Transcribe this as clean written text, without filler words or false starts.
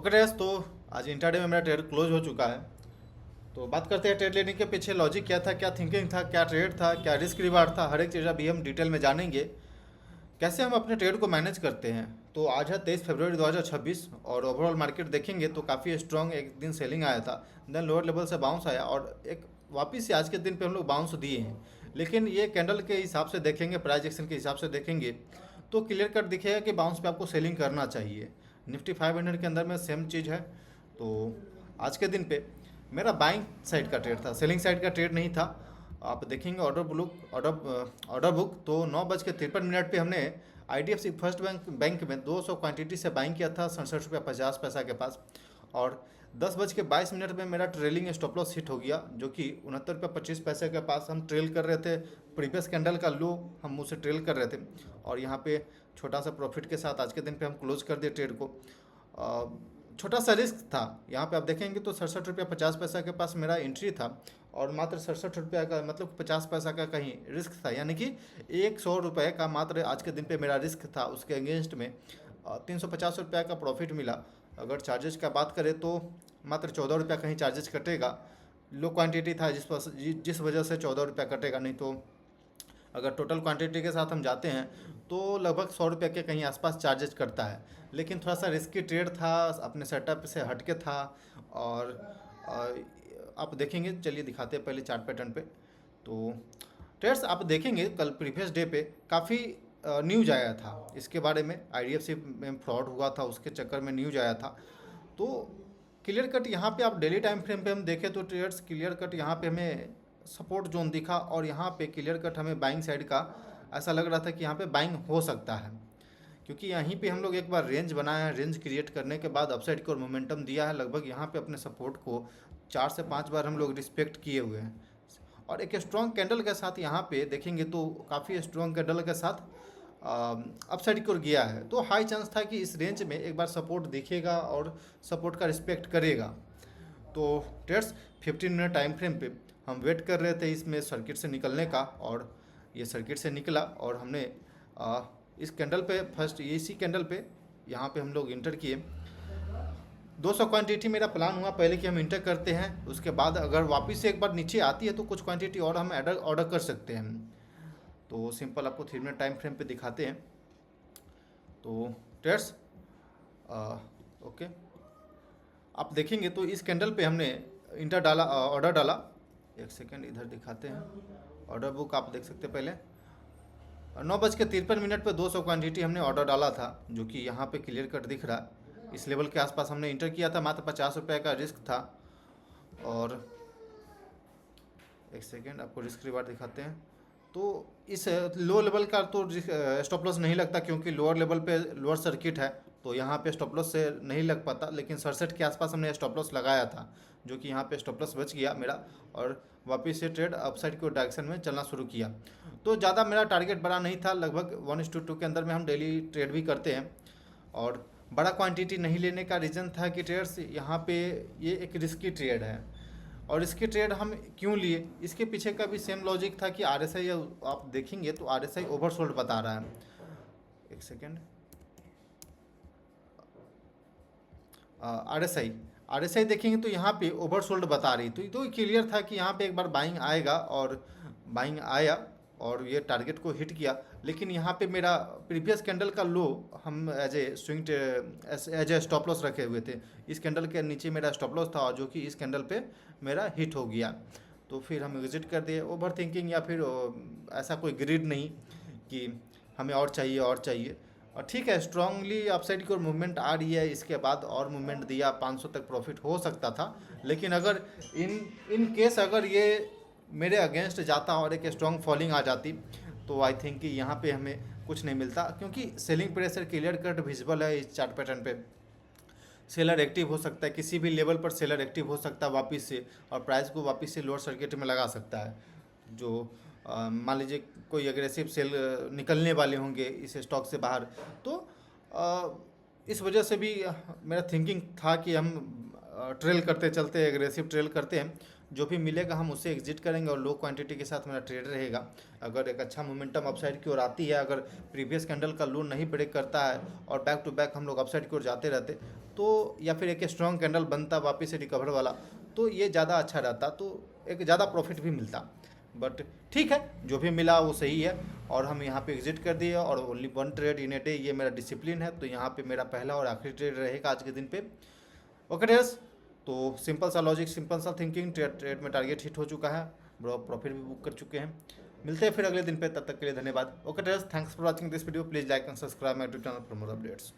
Okay race, तो आज intraday में मेरा ट्रेड क्लोज हो चुका है। तो बात करते हैं ट्रेड लेने के पीछे लॉजिक क्या था, क्या थिंकिंग था, क्या ट्रेड था, क्या रिस्क रिवार्ड था। हर एक चीज़ अभी हम डिटेल में जानेंगे, कैसे हम अपने ट्रेड को मैनेज करते हैं। तो आज है 23 फरवरी 2026 और ओवरऑल मार्केट देखेंगे तो काफ़ी स्ट्रॉन्ग एक दिन सेलिंग आया था, देन लोअर लेवल से बाउंस आया और एक वापस से आज के दिन पे हम लोग बाउंस दिए हैं। लेकिन ये कैंडल के हिसाब से देखेंगे, प्राइस एक्शन के हिसाब से देखेंगे तो क्लियर कट दिखेगा कि बाउंस पे आपको सेलिंग करना चाहिए। निफ्टी 500 के अंदर में सेम चीज़ है। तो आज के दिन पे मेरा बाइंग साइड का ट्रेड था, सेलिंग साइड का ट्रेड नहीं था। आप देखेंगे ऑर्डर बुक तो 9:53 पे हमने IDFC फर्स्ट बैंक में 200 क्वांटिटी से बाइंग किया था 67 रुपया 50 पैसा के पास। और 10:22 में मेरा ट्रेलिंग स्टॉप लॉस हिट हो गया, जो कि 69 रुपया 25 पैसे के पास हम ट्रेल कर रहे थे। प्रीवियस कैंडल का लो हम उसे ट्रेल कर रहे थे और यहाँ पे छोटा सा प्रॉफिट के साथ आज के दिन पे हम क्लोज कर दिए ट्रेड को। छोटा सा रिस्क था। यहाँ पे आप देखेंगे तो 67 रुपया 50 पैसा के पास मेरा एंट्री था और मात्र 67 रुपया का मतलब 50 पैसा का कहीं रिस्क था, यानी कि 100 रुपये का मात्र आज के दिन पे मेरा रिस्क था। उसके अगेंस्ट में 350 रुपया का प्रॉफिट मिला। अगर चार्जेस का बात करें तो मात्र 14 रुपया कहीं चार्जेस कटेगा। लो क्वांटिटी था जिस वजह से 14 रुपया कटेगा, नहीं तो अगर टोटल क्वांटिटी के साथ हम जाते हैं तो लगभग 100 रुपये के कहीं आसपास चार्जेस करता है। लेकिन थोड़ा सा रिस्की ट्रेड था, अपने सेटअप से हटके था। और आप देखेंगे, चलिए दिखाते हैं पहले चार्ट पैटर्न पे। तो ट्रेड्स आप देखेंगे कल प्रीवियस डे पे काफ़ी न्यूज आया था इसके बारे में। IDFC में फ्रॉड हुआ था, उसके चक्कर में न्यूज आया था। तो क्लियर कट यहाँ पे आप डेली टाइम फ्रेम पे हम देखें तो ट्रेड्स क्लियर कट यहाँ पे हमें सपोर्ट जोन दिखा और यहाँ पे क्लियर कट हमें बाइंग साइड का ऐसा लग रहा था कि यहाँ पे बाइंग हो सकता है, क्योंकि यहीं पे हम लोग एक बार रेंज बनाया है। रेंज क्रिएट करने के बाद अपसाइड को मोमेंटम दिया है। लगभग यहाँ पे अपने सपोर्ट को 4 से 5 बार हम लोग रिस्पेक्ट किए हुए हैं और एक स्ट्रॉन्ग कैंडल के साथ यहाँ पे देखेंगे तो काफ़ी स्ट्रॉन्ग कैंडल के साथ अपसाइड की ओर गया है। तो हाई चांस था कि इस रेंज में एक बार सपोर्ट दिखेगा और सपोर्ट का रिस्पेक्ट करेगा। तो ट्रेड्स 15 मिनट टाइम फ्रेम पे हम वेट कर रहे थे इसमें सर्किट से निकलने का, और ये सर्किट से निकला और हमने इस कैंडल पे फर्स्ट इसी कैंडल पे यहाँ पे हम लोग इंटर किए। 200 क्वांटिटी मेरा प्लान हुआ पहले कि हम इंटर करते हैं, उसके बाद अगर वापस से एक बार नीचे आती है तो कुछ क्वांटिटी और हम ऑर्डर कर सकते हैं। तो सिंपल आपको 3 मिनट टाइम फ्रेम पे दिखाते हैं। तो ट्रेड्स ओके, आप देखेंगे तो इस कैंडल पे हमने ऑर्डर डाला। एक सेकेंड इधर दिखाते हैं, ऑर्डर बुक आप देख सकते हैं। पहले 9:53 पे 200 क्वांटिटी हमने ऑर्डर डाला था, जो कि यहाँ पे क्लियर कट दिख रहा है। इस लेवल के आसपास हमने इंटर किया था, मात्र 50 रुपये का रिस्क था। और एक सेकेंड आपको रिस्क रिवार्ड दिखाते हैं। तो इस लो लेवल का तो स्टॉप लॉस नहीं लगता, क्योंकि लोअर लेवल पे लोअर सर्किट है, तो यहाँ पे स्टॉप लॉस से नहीं लग पाता। लेकिन 67 के आसपास हमने स्टॉप लॉस लगाया था, जो कि यहाँ पे स्टॉप लॉस बच गया मेरा और वापस से ट्रेड अपसाइड के डायरेक्शन में चलना शुरू किया। तो ज़्यादा मेरा टारगेट बड़ा नहीं था, लगभग 1:2 के अंदर में हम डेली ट्रेड भी करते हैं। और बड़ा क्वांटिटी नहीं लेने का रीज़न था कि ट्रेड्स यहाँ पे ये एक रिस्की ट्रेड है। और इसके ट्रेड हम क्यों लिए, इसके पीछे का भी सेम लॉजिक था कि RSI आप देखेंगे तो RSI ओवरसोल्ड बता रहा है। एक सेकेंड, RSI देखेंगे तो यहाँ पे ओवरसोल्ड बता रही, तो क्लियर था कि यहाँ पे एक बार बाइंग आएगा और बाइंग आया और ये टारगेट को हिट किया। लेकिन यहाँ पे मेरा प्रीवियस कैंडल का लो हम एज ए स्टॉप लॉस रखे हुए थे। इस कैंडल के नीचे मेरा स्टॉप लॉस था और जो कि इस कैंडल पे मेरा हिट हो गया। तो फिर हम एग्जिट कर दिए। ओवर थिंकिंग या फिर ऐसा कोई ग्रीड नहीं कि हमें और चाहिए और चाहिए। और ठीक है, स्ट्रांगली अपसाइड की ओर मूवमेंट आ रही है, इसके बाद और मूवमेंट दिया 500 तक प्रॉफिट हो सकता था। लेकिन अगर इन केस अगर ये मेरे अगेंस्ट जाता और एक स्ट्रॉन्ग फॉलिंग आ जाती तो आई थिंक कि यहाँ पे हमें कुछ नहीं मिलता, क्योंकि selling pressure clear cut visible है इस चार्ट पैटर्न पे। सेलर एक्टिव हो सकता है, किसी भी लेवल पर सेलर एक्टिव हो सकता है वापस से, और प्राइस को वापस से लोअर सर्किट में लगा सकता है। जो मान लीजिए कोई एग्रेसिव सेल निकलने वाले होंगे इस स्टॉक से बाहर, तो इस वजह से भी मेरा थिंकिंग था कि हम ट्रेल करते चलते एग्रेसिव ट्रेल करते हैं। जो भी मिलेगा हम उससे एग्जिट करेंगे और लो क्वांटिटी के साथ मेरा ट्रेड रहेगा। अगर एक अच्छा मोमेंटम अपसाइड की ओर आती है, अगर प्रीवियस कैंडल का लो नहीं ब्रेक करता है और बैक टू बैक हम लोग अपसाइड की ओर जाते रहते, तो या फिर एक स्ट्रॉन्ग कैंडल बनता वापस से रिकवर वाला, तो ये ज़्यादा अच्छा रहता, तो एक ज़्यादा प्रॉफिट भी मिलता। बट ठीक है, जो भी मिला वो सही है और हम यहाँ पे एग्जिट कर दिए और only one trade in a day, ये मेरा डिसिप्लिन है। तो यहाँ पे मेरा पहला और आखिरी ट्रेड रहेगा आज के दिन पे। ओके ट्रेडर्स, तो सिंपल सा लॉजिक, सिंपल सा थिंकिंग, ट्रेड में टारगेट हिट हो चुका है, बड़ा प्रॉफिट भी बुक कर चुके हैं। मिलते हैं फिर अगले दिन पे, तब तक के लिए धन्यवाद। Okay traders, thanks for watching this video, please like and subscribe my YouTube channel for more updates.